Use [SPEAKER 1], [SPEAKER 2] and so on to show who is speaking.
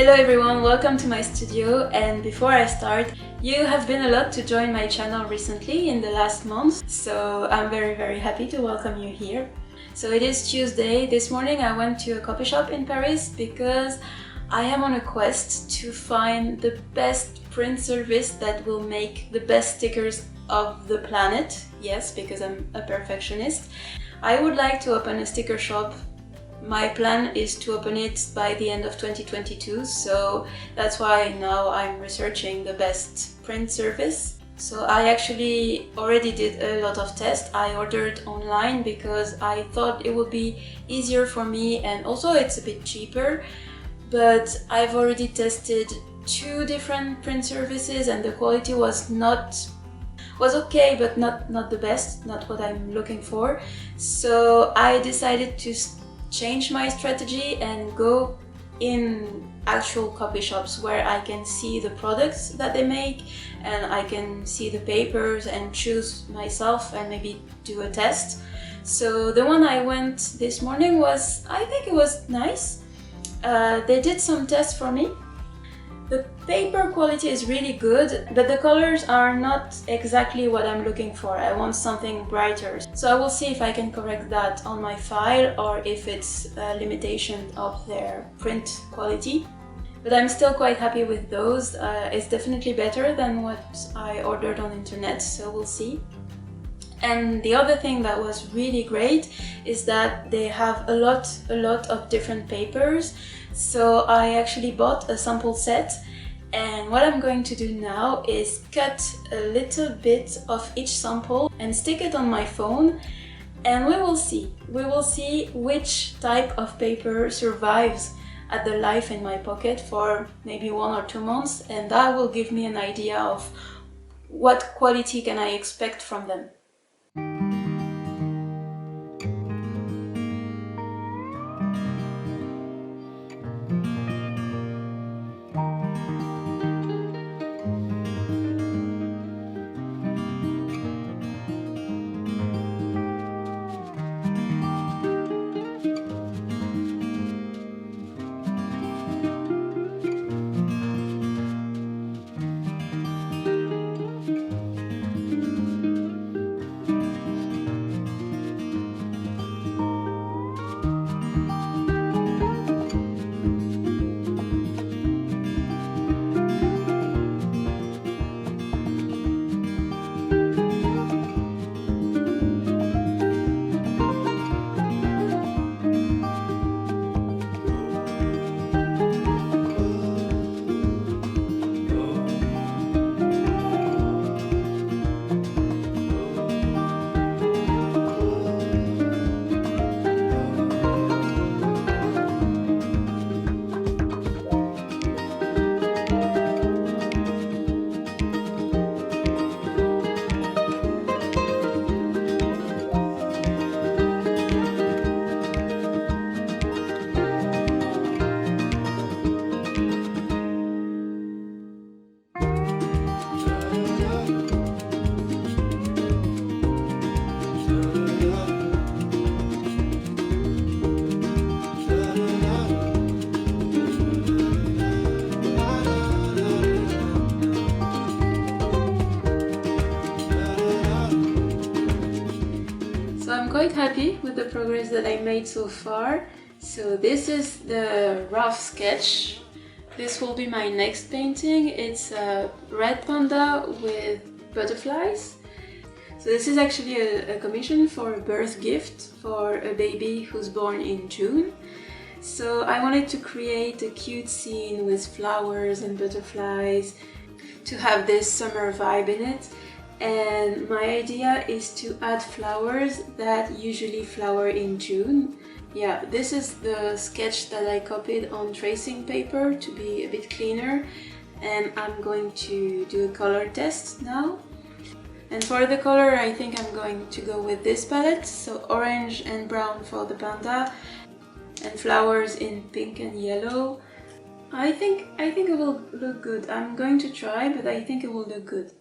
[SPEAKER 1] Hello everyone, welcome to my studio, and before I start, you have been a lot to join my channel recently in the last month, so I'm very happy to welcome you here. So it is Tuesday. This morning I went to a coffee shop in Paris because I am on a quest to find the best print service that will make the best stickers of the planet. Yes, because I'm a perfectionist. I would like to open a sticker shop. My plan is to open it by the end of 2022, so that's why now I'm researching the best print service. So I actually already did a lot of tests. I ordered online because I thought it would be easier for me, and also it's a bit cheaper. But I've already tested 2 different print services and the quality was okay, but not the best, not what I'm looking for. So I decided to change my strategy and go in actual coffee shops where I can see the products that they make and I can see the papers and choose myself and maybe do a test. So the one I went this morning I think it was nice. They did some tests for me. The paper quality is really good, but the colors are not exactly what I'm looking for. I want something brighter. So I will see if I can correct that on my file or if it's a limitation of their print quality. But I'm still quite happy with those. It's definitely better than what I ordered on internet, so we'll see. And the other thing that was really great is that they have a lot of different papers. So I actually bought a sample set, and what I'm going to do now is cut a little bit of each sample and stick it on my phone, and we will see which type of paper survives at the life in my pocket for maybe 1 or 2 months, and that will give me an idea of what quality can I expect from them. I'm quite happy with the progress that I made so far. So this is the rough sketch. This will be my next painting. It's a red panda with butterflies. So this is actually a commission for a birth gift for a baby who's born in June. So I wanted to create a cute scene with flowers and butterflies to have this summer vibe in it. And my idea is to add flowers that usually flower in June. Yeah, this is the sketch that I copied on tracing paper to be a bit cleaner, and I'm going to do a color test now. And for the color, I think I'm going to go with this palette, so orange and brown for the panda, and flowers in pink and yellow. I think it will look good. I'm going to try, but I think it will look good.